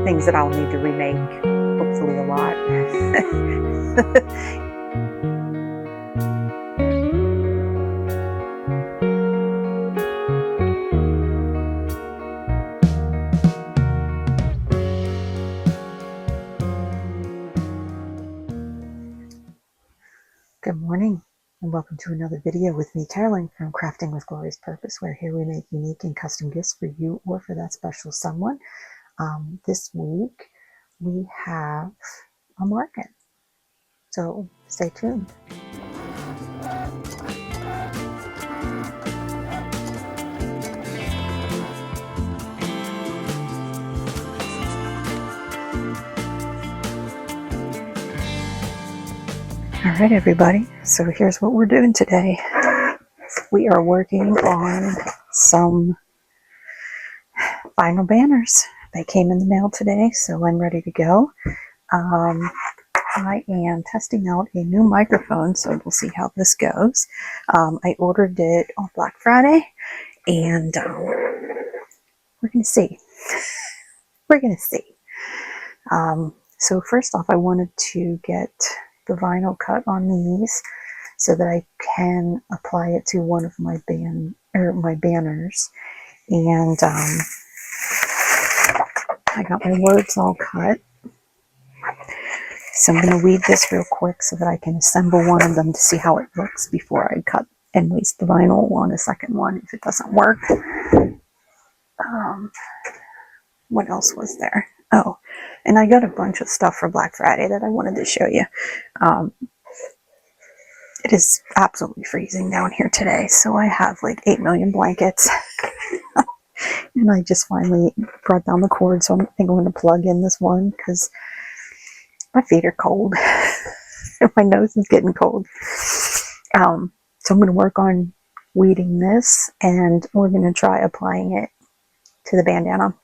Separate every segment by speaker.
Speaker 1: things that I'll need to remake, hopefully a lot. Good morning, and welcome to another video with me, Carolyn, from Crafting with Glorious Purpose, where here we make unique and custom gifts for you or for that special someone. This week we have a market, so stay tuned. All right, everybody, so here's what we're doing today. We are working on some vinyl banners. They came in the mail today, so I'm ready to go. I am testing out a new microphone, so we'll see how this goes. I ordered it on Black Friday, and we're going to see. We're going to see. So first off, I wanted to get the vinyl cut on these so that I can apply it to one of my banners. And I got my words all cut. So I'm going to weed this real quick so that I can assemble one of them to see how it looks before I cut and waste the vinyl on a second one if it doesn't work. What else was there? Oh, and I got a bunch of stuff for Black Friday that I wanted to show you. It is absolutely freezing down here today, so I have like 8 million blankets. And I just finally brought down the cord, so I think I'm going to plug in this one because my feet are cold. And my nose is getting cold. So I'm going to work on weeding this, and we're going to try applying it to the banner.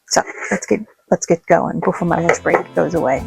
Speaker 1: So let's get going before my lunch break goes away.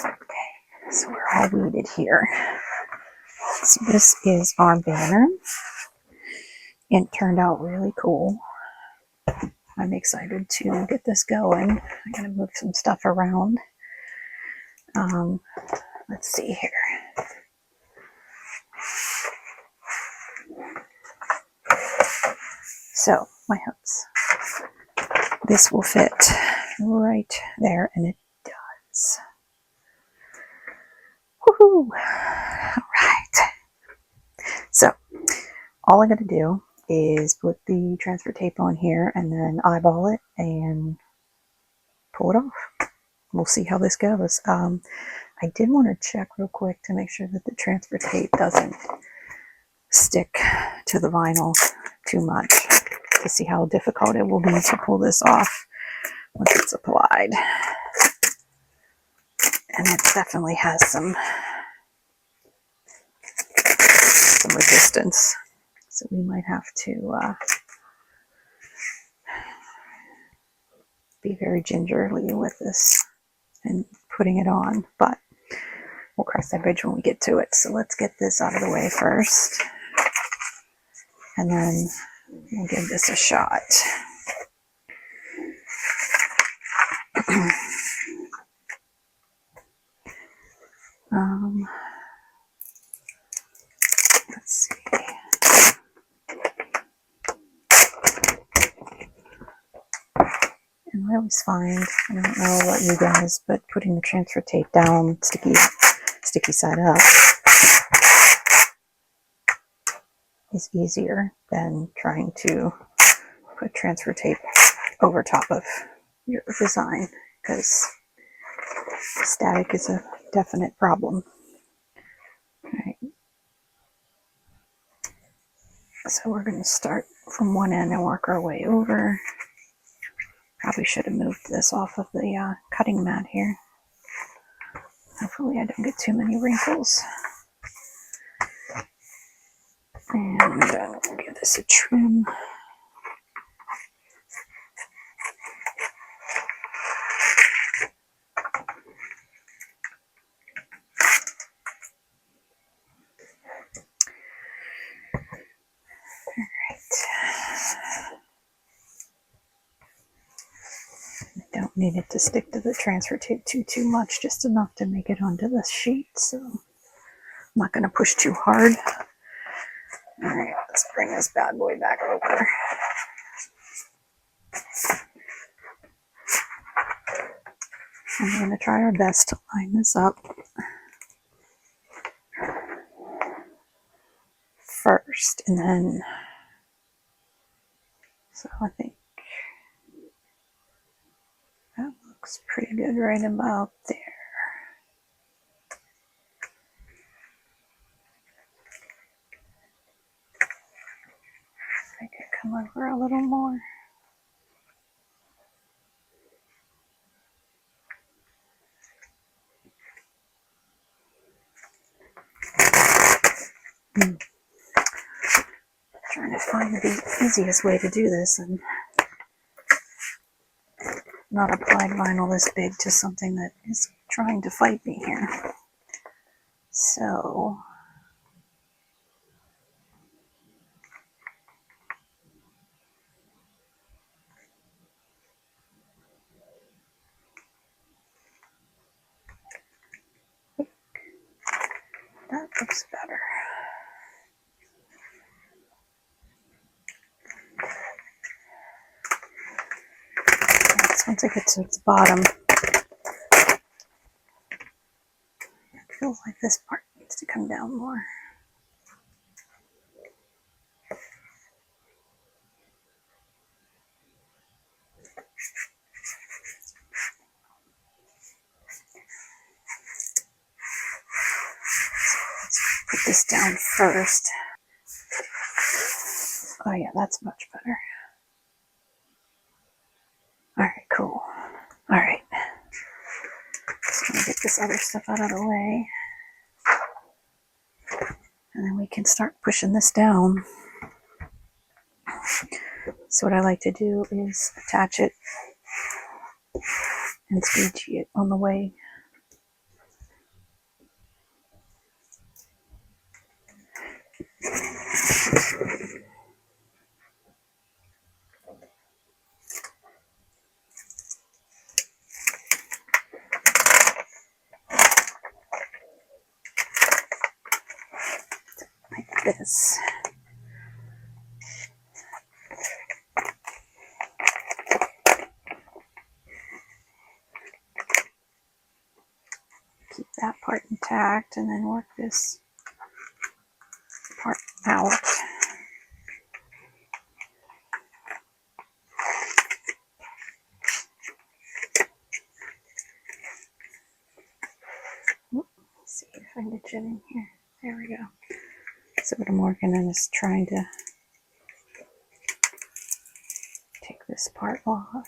Speaker 1: Okay, so we're all weeded here. So this is our banner. It turned out really cool. I'm excited to get this going. I'm going to move some stuff around. Let's see here. So, my hooks. This will fit right there, and it does. Woohoo! Alright. So, all I gotta do is put the transfer tape on here and then eyeball it and pull it off. We'll see how this goes. I did want to check real quick to make sure that the transfer tape doesn't stick to the vinyl too much, to see how difficult it will be to pull this off once it's applied. And it definitely has some resistance, so we might have to be very gingerly with this and putting it on, but we'll cross that bridge when we get to it. So let's get this out of the way first, and then we'll give this a shot. Let's see. And I always find, I don't know about you guys, but putting the transfer tape down sticky side up is easier than trying to put transfer tape over top of your design, because static is a definite problem. Alright, so we're going to start from one end and work our way over. Probably should have moved this off of the cutting mat here. Hopefully I don't get too many wrinkles. And we'll give this a trim. Don't need it to stick to the transfer tape too much, just enough to make it onto the sheet, so I'm not going to push too hard. Alright, let's bring this bad boy back over. And we're going to try our best to line this up first, and then, so I think that looks pretty good right about there. I could come over a little more. Trying to find the easiest way to do this and not apply vinyl this big to something that is trying to fight me here. So that looks better. Once I get to its bottom, I feel like this part needs to come down more. Let's put this down first. Oh yeah, that's much better. Alright, cool. Alright. Just gonna get this other stuff out of the way. And then we can start pushing this down. So what I like to do is attach it and squeegee it on the way. Like this. Keep that part intact and then work this part out. Let's see if I can get it in here. There we go. So what I'm working on is trying to take this part off.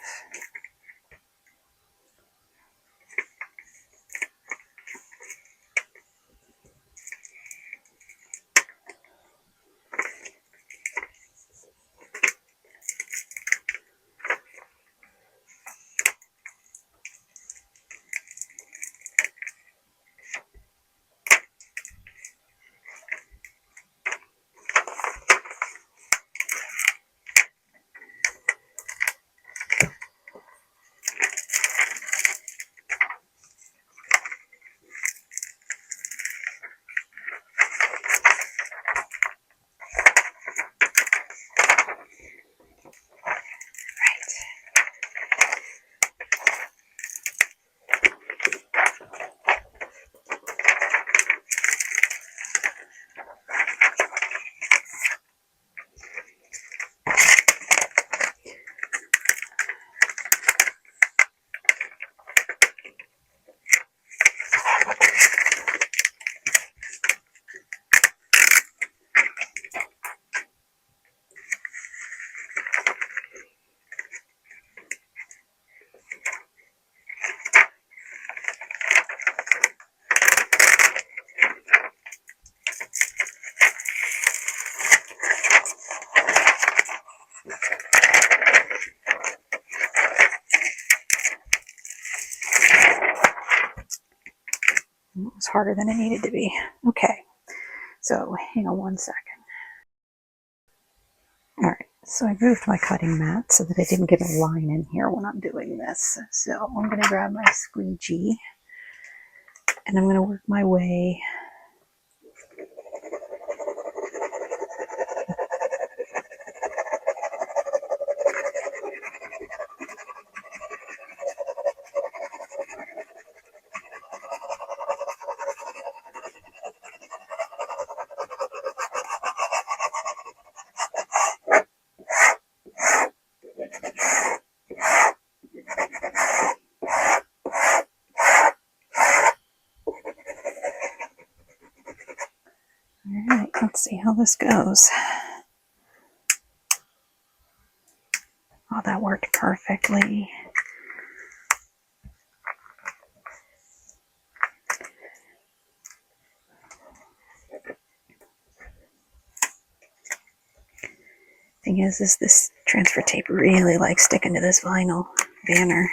Speaker 1: It was harder than it needed to be. Okay, so hang on one second. Alright, so I moved my cutting mat so that I didn't get a line in here when I'm doing this. So I'm going to grab my squeegee and I'm going to work my way Alright, let's see how this goes. Oh, that worked perfectly. Thing is this transfer tape really likes sticking to this vinyl banner.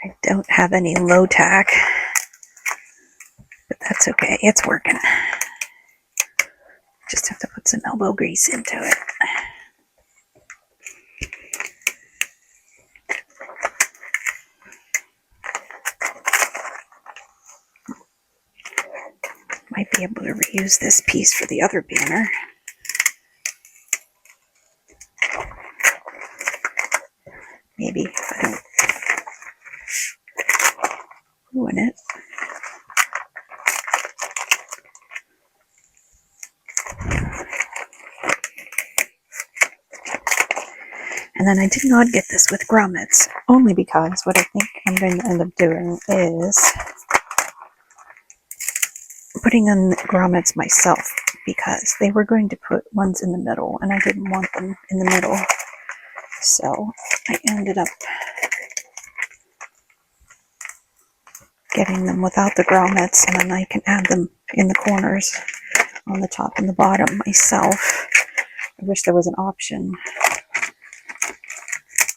Speaker 1: I don't have any low tack, but that's okay. It's working. Just have to put some elbow grease into it. Might be able to reuse this piece for the other banner. Maybe if I don't ruin it. And then I did not get this with grommets, only because what I think I'm going to end up doing is putting in grommets myself, because they were going to put ones in the middle and I didn't want them in the middle. So I ended up getting them without the grommets, and then I can add them in the corners on the top and the bottom myself. I wish there was an option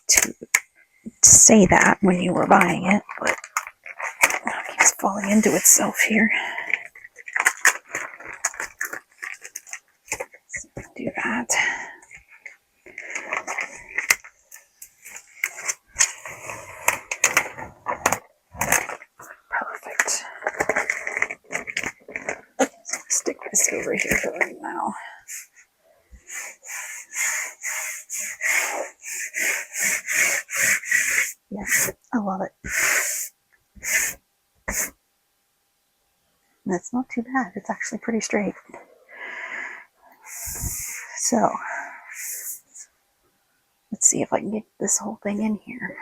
Speaker 1: to say that when you were buying it, but it keeps falling into itself here. So do that. Perfect. So stick this over here for right now. Yes, I love it. That's not too bad. It's actually pretty straight. So, let's see if I can get this whole thing in here.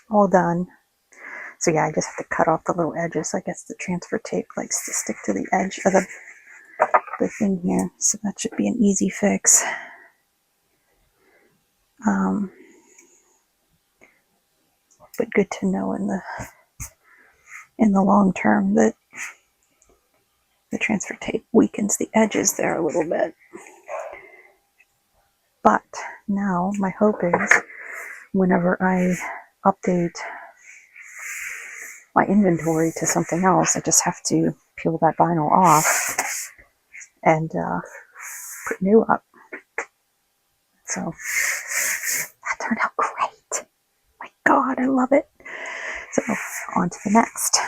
Speaker 1: All done. So yeah, I just have to cut off the little edges. I guess the transfer tape likes to stick to the edge of the thing here. So that should be an easy fix. But good to know in the long term that the transfer tape weakens the edges there a little bit. But now my hope is whenever I update my inventory to something else, I just have to peel that vinyl off and put new up. So that turned out great. My God, I love it. So on to the next.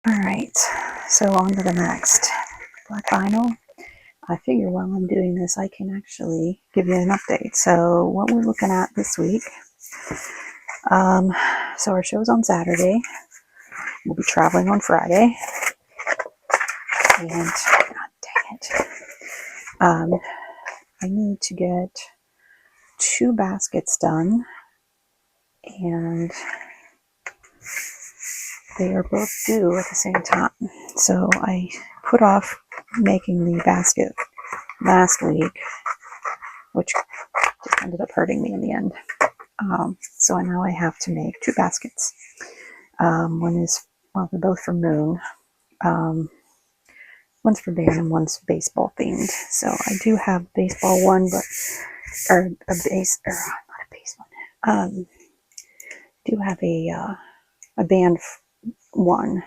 Speaker 1: Alright, so on to the next. Black vinyl. I figure while I'm doing this, I can actually give you an update. So what we're looking at this week. So our show's on Saturday. We'll be traveling on Friday. And, God dang it. I need to get 2 baskets done. And they are both due at the same time. So I put off making the basket last week, which just ended up hurting me in the end. So now I have to make 2 baskets. One is, well, they're both for Moon. One's for band and one's baseball themed. So I do have baseball one, but or a base, or not a bass one. Do have a band one.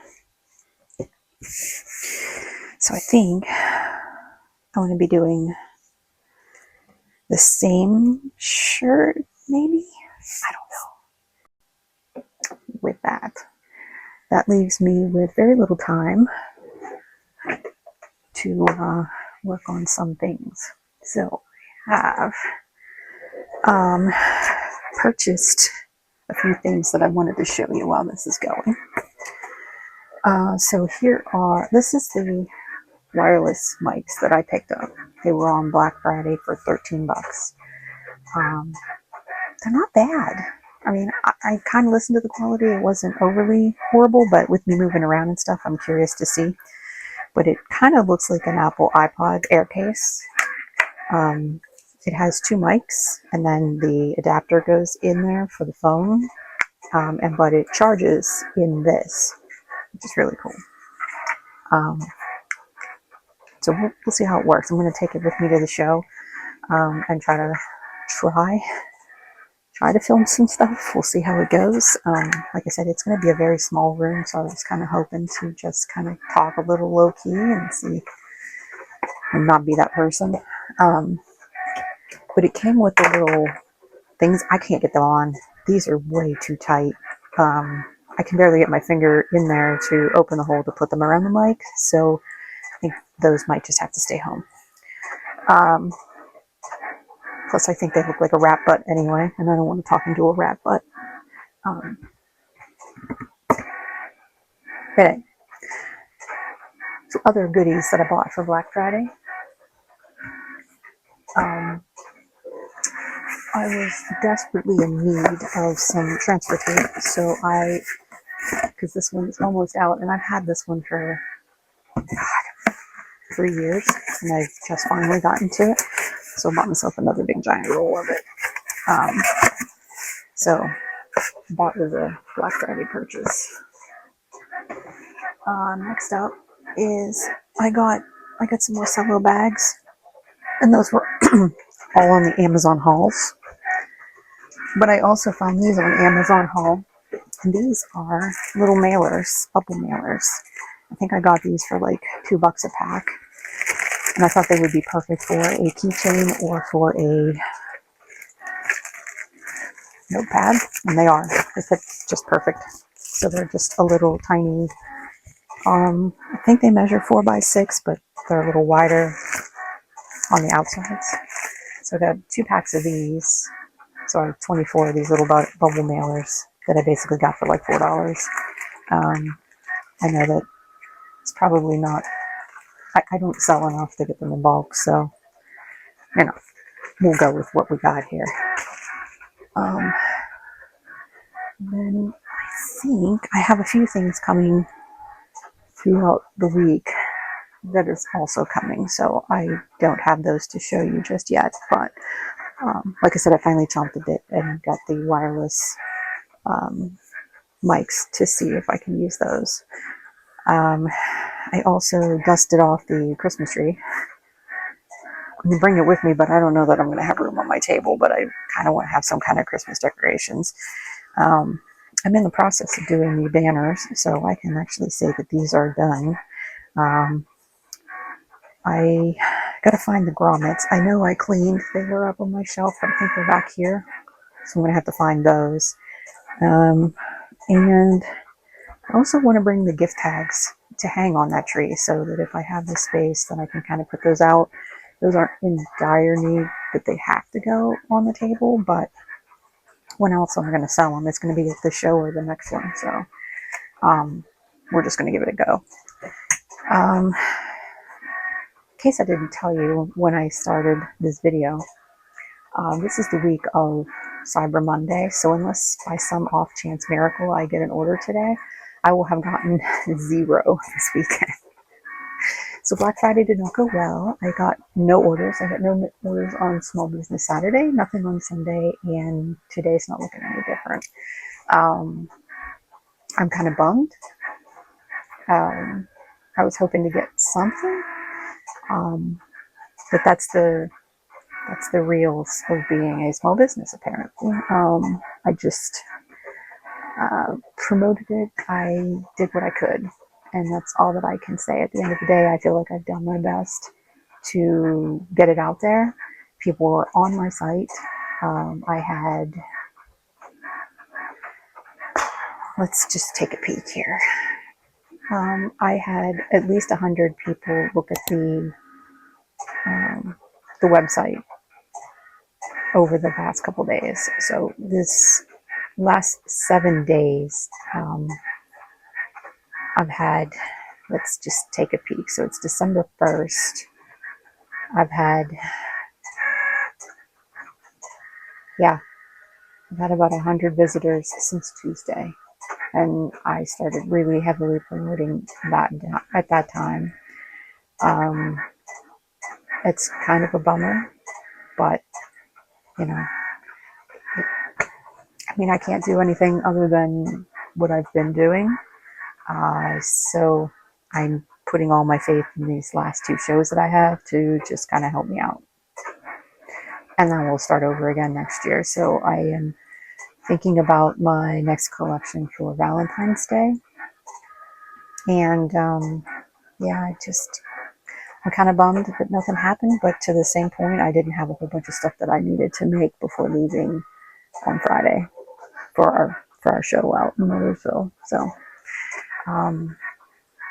Speaker 1: So I think I'm going to be doing the same shirt, maybe? I don't know. With that. That leaves me with very little time to work on some things. So I have purchased a few things that I wanted to show you while this is going. So this is the wireless mics that I picked up. They were on Black Friday for 13 bucks. They're not bad. I mean, I kind of listened to the quality. It wasn't overly horrible, but with me moving around and stuff, I'm curious to see. But it kind of looks like an Apple iPod Air case. It has two mics, and then the adapter goes in there for the phone. But it charges in this, which is really cool. So we'll see how it works. I'm going to take it with me to the show and try to film some stuff. We'll see how it goes. Like I said, it's going to be a very small room, so I was kind of hoping to just kind of talk a little low key and see and not be that person. But it came with the little things. I can't get them on. These are way too tight. I can barely get my finger in there to open the hole to put them around the mic, so I think those might just have to stay home. Plus, I think they look like a rat butt anyway, and I don't want to talk into a rat butt. Okay. So other goodies that I bought for Black Friday. I was desperately in need of some transfer tape, so because this one's almost out, and I've had this one for 3 years, and I've just finally gotten to it. So I bought myself another big giant roll of it. So bought as a Black Friday purchase. Next up is I got some more cello bags, and those were all on the Amazon hauls. But I also found these on Amazon haul, and these are little mailers, bubble mailers. I think I got these for like $2 a pack, and I thought they would be perfect for a keychain or for a notepad, and they are. They fit just perfect. So they're just a little tiny. I think they measure 4x6, but they're a little wider on the outsides. So I got 2 packs of these. So I have 24 of these little bubble mailers that I basically got for like $4. I know that it's probably not, I don't sell enough to get them in bulk, so, we'll go with what we got here. Then I think I have a few things coming throughout the week that is also coming, so I don't have those to show you just yet, but like I said, I finally chomped a bit and got the wireless mics to see if I can use those. I also dusted off the Christmas tree. I'm going to bring it with me, but I don't know that I'm going to have room on my table, but I kind of want to have some kind of Christmas decorations. I'm in the process of doing the banners, so I can actually say that these are done. I got to find the grommets. I know I cleaned. They were up on my shelf, but I think they're back here, so I'm going to have to find those. And I also want to bring the gift tags to hang on that tree so that if I have the space, then I can kind of put those out. Those aren't in dire need that they have to go on the table, but when else am I going to sell them? It's going to be at the show or the next one, so we're just going to give it a go. In case I didn't tell you when I started this video, this is the week of Cyber Monday, so unless by some off chance miracle I get an order today, I will have gotten 0 this weekend. So Black Friday did not go well. I got no orders. I got no orders on Small Business Saturday, nothing on Sunday, and today's not looking any different. I'm kind of bummed. I was hoping to get something, but that's the That's the reals of being a small business, apparently. I just promoted it. I did what I could, and that's all that I can say. At the end of the day, I feel like I've done my best to get it out there. People were on my site. I had, let's just take a peek here. I had at least 100 people look at the website over the past couple days. So this last 7 days, I've had, let's just take a peek. So it's December 1st. I've had about 100 visitors since Tuesday. And I started really heavily promoting that at that time. It's kind of a bummer, but you know, I mean, I can't do anything other than what I've been doing. So I'm putting all my faith in these last 2 shows that I have to just kind of help me out. And then we'll start over again next year. So I am thinking about my next collection for Valentine's Day. And I'm kind of bummed that nothing happened, but to the same point, I didn't have a whole bunch of stuff that I needed to make before leaving on Friday for our show out in Millersville. So,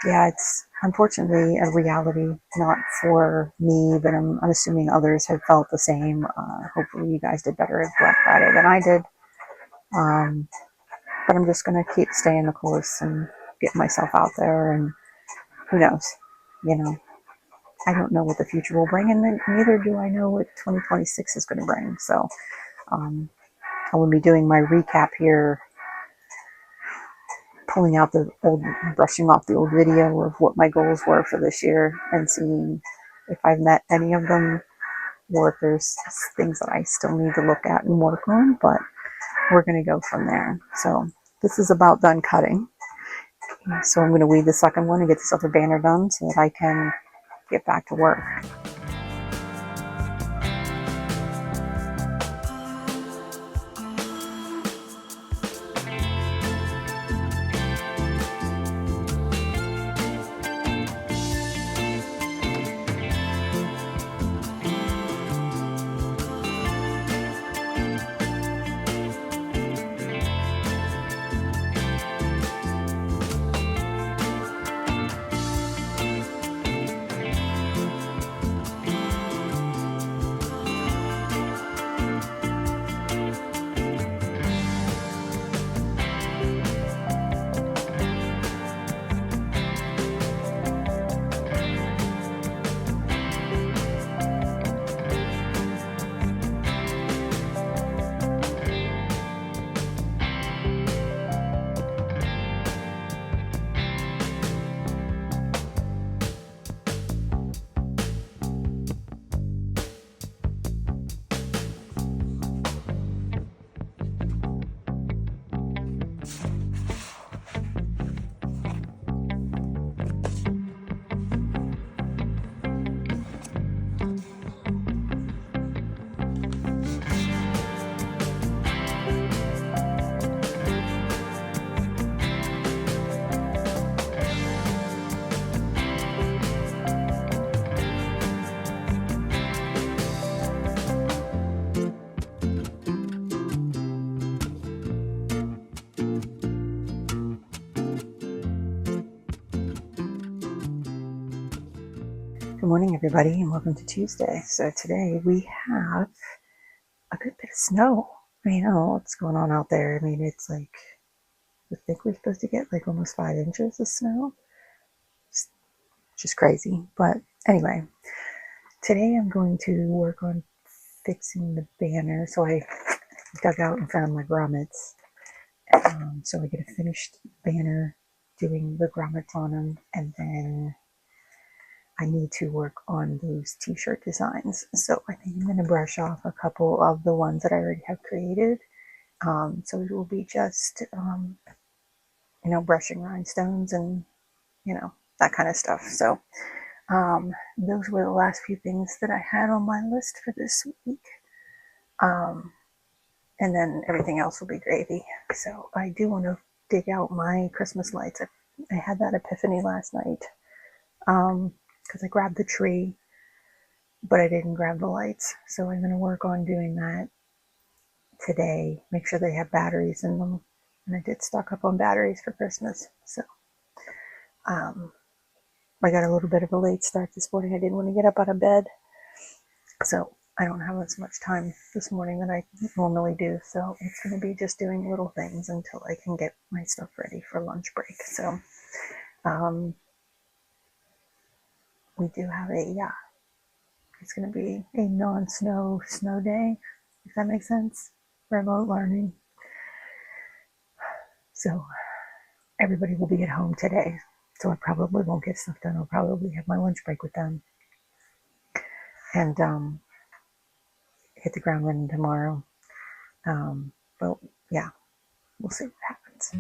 Speaker 1: it's unfortunately a reality, not for me, but I'm assuming others have felt the same. Hopefully you guys did better at Black Friday than I did. But I'm just going to keep staying the course and get myself out there, and who knows, I don't know what the future will bring, and neither do I know what 2026 is going to bring. So I will be doing my recap here, brushing off the old video of what my goals were for this year and seeing if I've met any of them or if there's things that I still need to look at and work on, but we're going to go from there. So this is about done cutting. So I'm going to weed the second one and get this other banner done so that I can get back to work. Good morning, everybody, and welcome to Tuesday. So today we have a good bit of snow. I don't know what's going on out there. I mean, it's like, I think we're supposed to get like almost 5 inches of snow. It's just crazy. But anyway, today I'm going to work on fixing the banner. So I dug out and found my grommets. So I get a finished banner, doing the grommets on them, and then I need to work on those t-shirt designs. So I think I'm going to brush off a couple of the ones that I already have created. So it will be just, brushing rhinestones and, that kind of stuff. So Those were the last few things that I had on my list for this week. And then everything else will be gravy. So I do want to dig out my Christmas lights. I had that epiphany last night because I grabbed the tree, but I didn't grab the lights. So I'm going to work on doing that today. Make sure they have batteries in them. And I did stock up on batteries for Christmas. So I got a little bit of a late start this morning. I didn't want to get up out of bed. So I don't have as much time this morning that I normally do. So it's going to be just doing little things until I can get my stuff ready for lunch break. So we do have it's going to be a non-snow snow day, if that makes sense. Remote learning. So everybody will be at home today. So I probably won't get stuff done. I'll probably have my lunch break with them. And hit the ground running tomorrow. But yeah, we'll see what happens.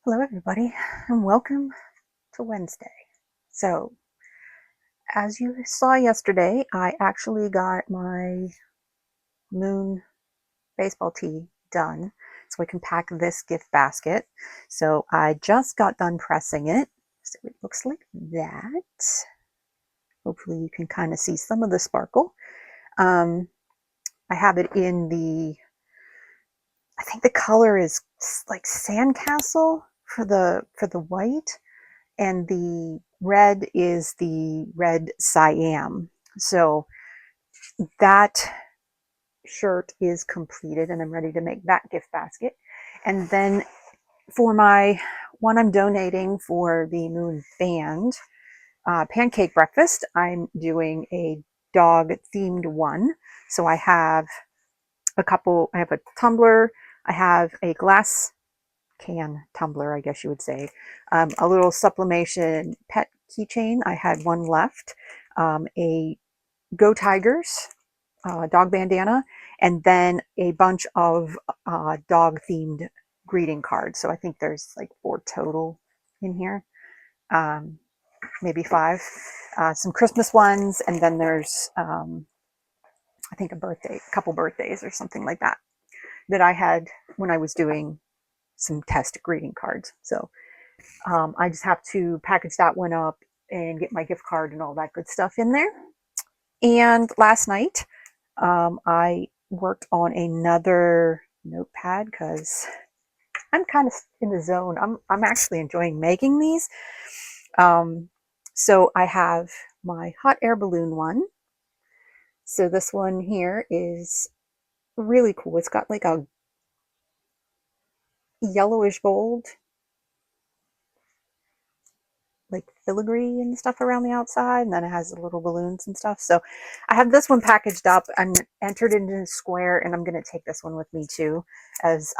Speaker 1: Hello, everybody, and welcome to Wednesday. So, as you saw yesterday, I actually got my moon baseball tee done so I can pack this gift basket. So, I just got done pressing it. So, it looks like that. Hopefully, you can kind of see some of the sparkle. I have it in I think the color is like sandcastle for the white, and the red is the red cyan. So that shirt is completed and I'm ready to make that gift basket. And then for my one I'm donating for the moon band pancake breakfast, I'm doing a dog themed one. So I have I have a tumbler, I have a glass can tumbler, I guess you would say. A little sublimation pet keychain. I had one left. A Go Tigers dog bandana, and then a bunch of dog themed greeting cards. So I think there's like 4 total in here, um, maybe 5. Some Christmas ones, and then there's I think a couple birthdays or something like that that I had when I was doing some test greeting cards. So I just have to package that one up and get my gift card and all that good stuff in there. And last night, I worked on another notepad because I'm kind of in the zone. I'm actually enjoying making these. Um, so I have my hot air balloon one. So this one here is really cool. It's got like a yellowish gold like filigree and stuff around the outside, and then it has the little balloons and stuff. So I have this one packaged up. I'm entered into a square, and I'm going to take this one with me too, as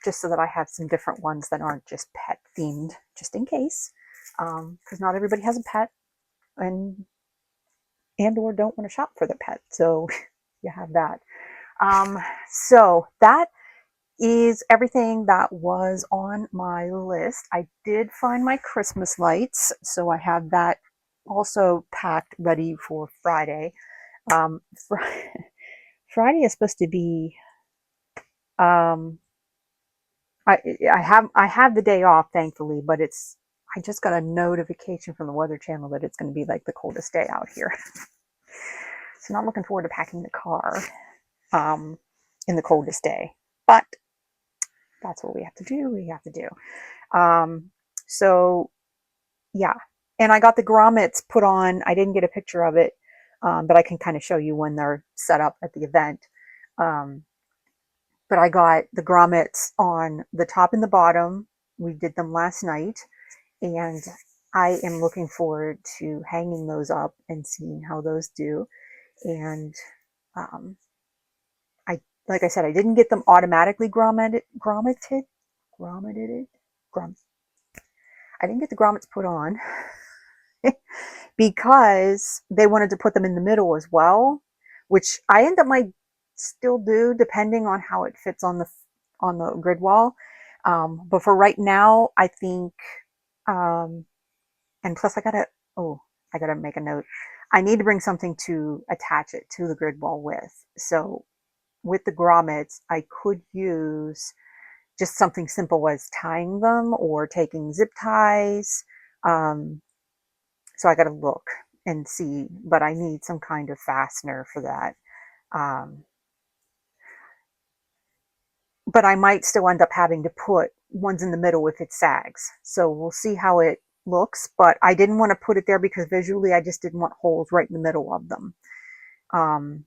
Speaker 1: just so that I have some different ones that aren't just pet themed, just in case, because not everybody has a pet and or don't want to shop for their pet. So you have that. So that is everything that was on my list. I did find my Christmas lights, so I have that also packed ready for Friday. Um, fr- Friday is supposed to be. Um, I I have the day off, thankfully, but I just got a notification from the Weather Channel that it's going to be like the coldest day out here. So not looking forward to packing the car um, in the coldest day, but that's what we have to do. We have to do. Um, so yeah, and I got the grommets put on. I didn't get a picture of it, but I can kind of show you when they're set up at the event. Um, but I got the grommets on the top and the bottom. We did them last night, and I am looking forward to hanging those up and seeing how those do. And um, I, like I said, I didn't get them automatically grommeted. Grom. I didn't get the grommets put on because they wanted to put them in the middle as well, which I end up might still do depending on how it fits on the grid wall. But for right now, I think, um, and plus I gotta make a note. I need to bring something to attach it to the grid wall with. So with the grommets, I could use just something simple as tying them or taking zip ties. Um, so I got to look and see, but I need some kind of fastener for that. Um, but I might still end up having to put ones in the middle if it sags. So we'll see how it looks, but I didn't want to put it there because visually I just didn't want holes right in the middle of them. Um,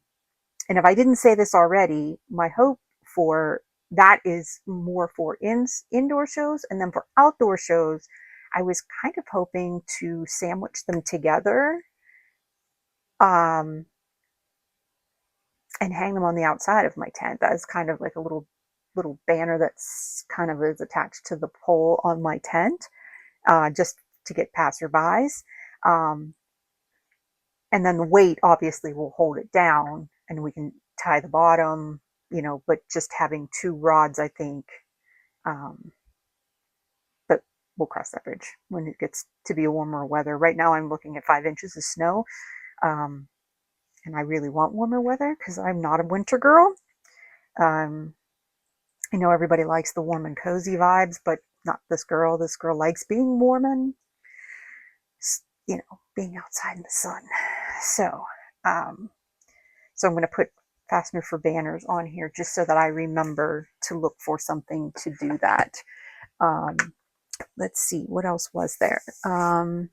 Speaker 1: and if I didn't say this already, my hope for that is more for indoor shows, and then for outdoor shows, I was kind of hoping to sandwich them together. Um, and hang them on the outside of my tent. That is kind of like a little banner that's kind of is attached to the pole on my tent, just to get passerbys. Um, and then the weight obviously will hold it down, and we can tie the bottom, but just having 2 rods, I think, um, we'll cross that bridge when it gets to be a warmer weather. Right now I'm looking at 5 inches of snow. Um, and I really want warmer weather because I'm not a winter girl. Um, I know everybody likes the warm and cozy vibes, but not this girl. This girl likes being warm and, being outside in the sun. So, um, so I'm going to put fastener for banners on here just so that I remember to look for something to do that. Um, let's see, what else was there? I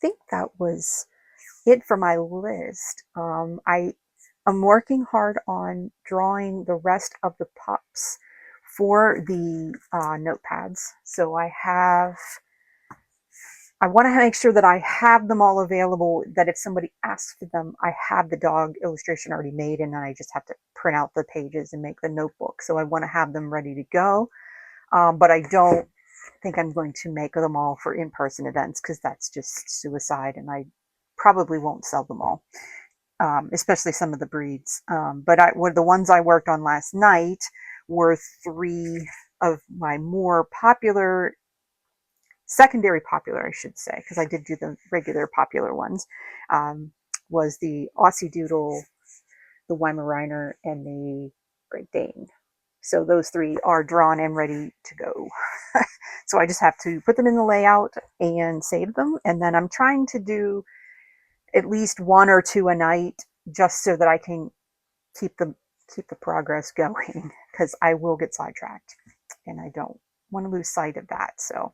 Speaker 1: think that was it for my list. I'm working hard on drawing the rest of the pups for the notepads. So I want to make sure that I have them all available, that if somebody asks for them, I have the dog illustration already made, and then I just have to print out the pages and make the notebook. So I want to have them ready to go. But I don't think I'm going to make them all for in-person events because that's just suicide, and I probably won't sell them all, especially some of the breeds. But the ones I worked on last night were 3 of my more popular, secondary popular, I should say, because I did do the regular popular ones, was the Aussie Doodle, the Weimaraner, and the Great Dane. So those 3 are drawn and ready to go. So I just have to put them in the layout and save them. And then I'm trying to do at least 1 or 2 a night just so that I can keep the progress going, because I will get sidetracked and I don't want to lose sight of that. So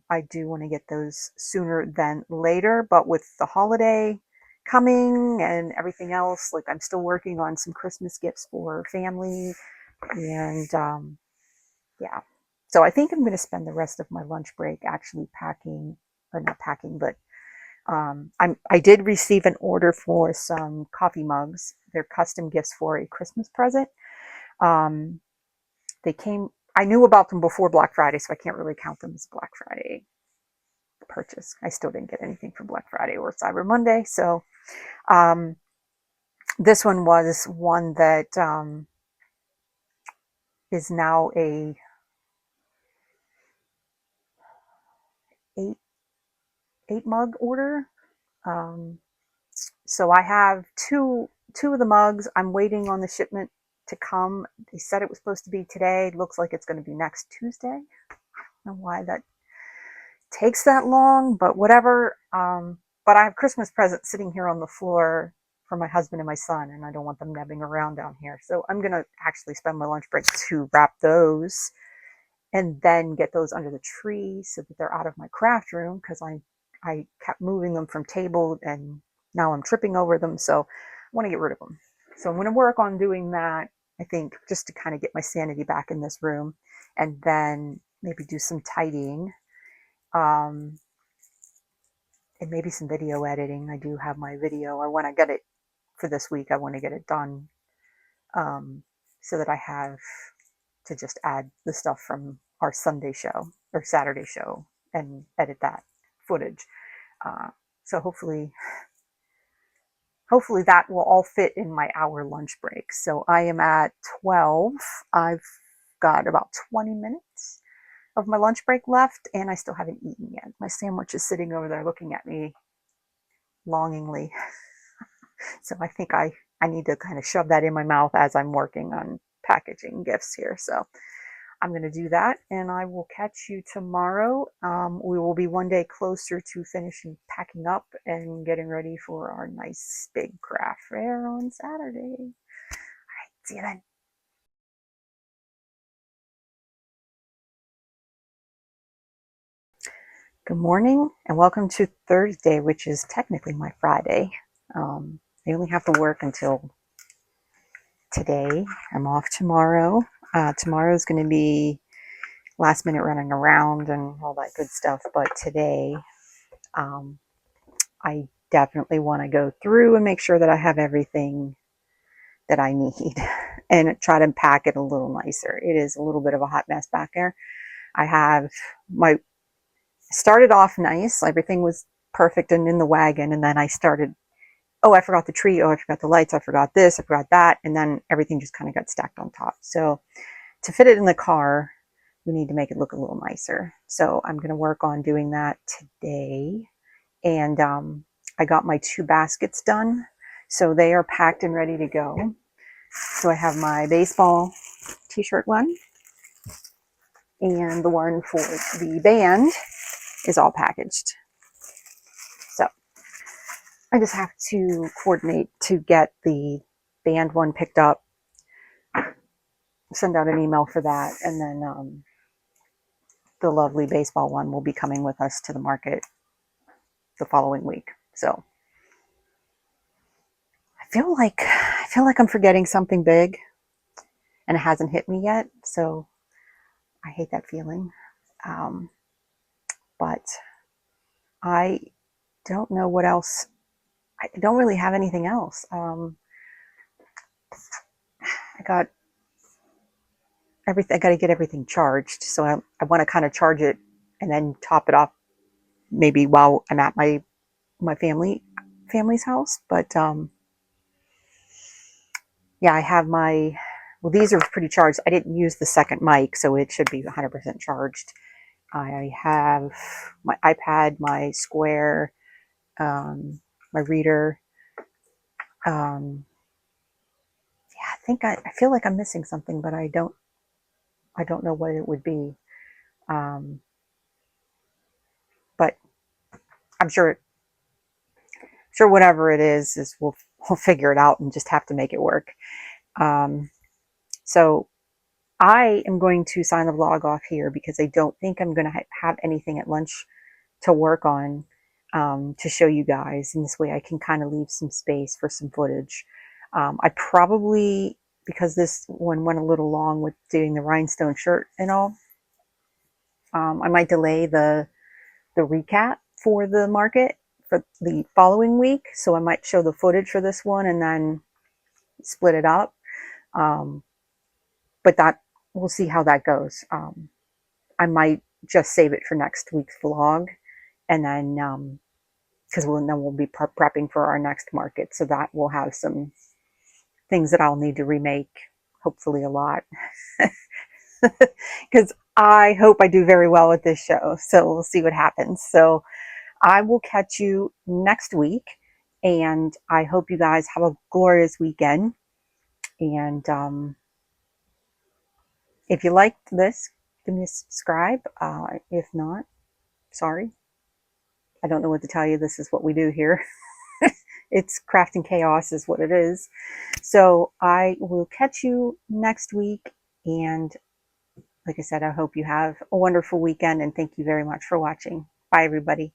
Speaker 1: I do want to get those sooner than later, but with the holiday coming and everything else, like I'm still working on some Christmas gifts for family, and yeah. So I think I'm going to spend the rest of my lunch break actually packing, or not packing, but I did receive an order for some coffee mugs. They're custom gifts for a Christmas present. They came, I knew about them before Black Friday, so I can't really count them as a Black Friday purchase. I still didn't get anything for Black Friday or Cyber Monday. So this one was one that is now a 8 mug order. So I have two of the mugs. I'm waiting on the shipment to come. They said it was supposed to be today. Looks like it's going to be next Tuesday. I don't know why that takes that long, but whatever. But I have Christmas presents sitting here on the floor for my husband and my son, and I don't want them nebbing around down here. So I'm going to actually spend my lunch break to wrap those and then get those under the tree so that they're out of my craft room, because I kept moving them from table and now I'm tripping over them. So I want to get rid of them. So I'm going to work on doing that, I think, just to kind of get my sanity back in this room, and then maybe do some tidying, and maybe some video editing. I do have my video. I want to get it for this week. I want to get it done, so that I have to just add the stuff from our Sunday show or Saturday show and edit that footage. So hopefully that will all fit in my hour lunch break. So I am at 12. I've got about 20 minutes of my lunch break left, and I still haven't eaten yet. My sandwich is sitting over there looking at me longingly. So I think I need to kind of shove that in my mouth as I'm working on packaging gifts here. So I'm going to do that, and I will catch you tomorrow. We will be one day closer to finishing packing up and getting ready for our nice big craft fair on Saturday. All right, see you then. Good morning, and welcome to Thursday, which is technically my Friday. I only have to work until today. I'm off tomorrow. Tomorrow is going to be last minute running around and all that good stuff, but today I definitely want to go through and make sure that I have everything that I need and try to pack it a little nicer. It is a little bit of a hot mess back there. I have started off nice. Everything was perfect and in the wagon. And then I started, oh, I forgot the tree. Oh, I forgot the lights. I forgot this. I forgot that. And then everything just kind of got stacked on top. So to fit it in the car, we need to make it look a little nicer. So I'm going to work on doing that today. And I got my 2 baskets done. So they are packed and ready to go. So I have my baseball t-shirt one, and the one for the band is all packaged. So I just have to coordinate to get the band one picked up, send out an email for that, and then the lovely baseball one will be coming with us to the market the following week. So I feel like I'm forgetting something big and it hasn't hit me yet. So I hate that feeling. But I don't know what else. I don't really have anything else. I got everything. I got to get everything charged. So I want to kind of charge it and then top it off maybe while I'm at my family's house. But yeah, I have my, well, these are pretty charged. I didn't use the second mic, so it should be 100% charged. I have my iPad, my Square, my reader. Yeah, I feel like I'm missing something, but I don't know what it would be. But I'm sure whatever it is we'll figure it out and just have to make it work. So I am going to sign the vlog off here because I don't think I'm going to have anything at lunch to work on to show you guys. And this way I can kind of leave some space for some footage. I probably, because this one went a little long with doing the rhinestone shirt and all, I might delay the recap for the market for the following week. So I might show the footage for this one and then split it up. But that, we'll see how that goes. I might just save it for next week's vlog, and then because we'll be prepping for our next market, so that will have some things that I'll need to remake, hopefully a lot, because I hope I do very well with this show. So we'll see what happens. So I will catch you next week, and I hope you guys have a glorious weekend. And if you liked this, give me a subscribe. If not, sorry. I don't know what to tell you. This is what we do here. It's crafting chaos is what it is. So I will catch you next week. And like I said, I hope you have a wonderful weekend. And thank you very much for watching. Bye, everybody.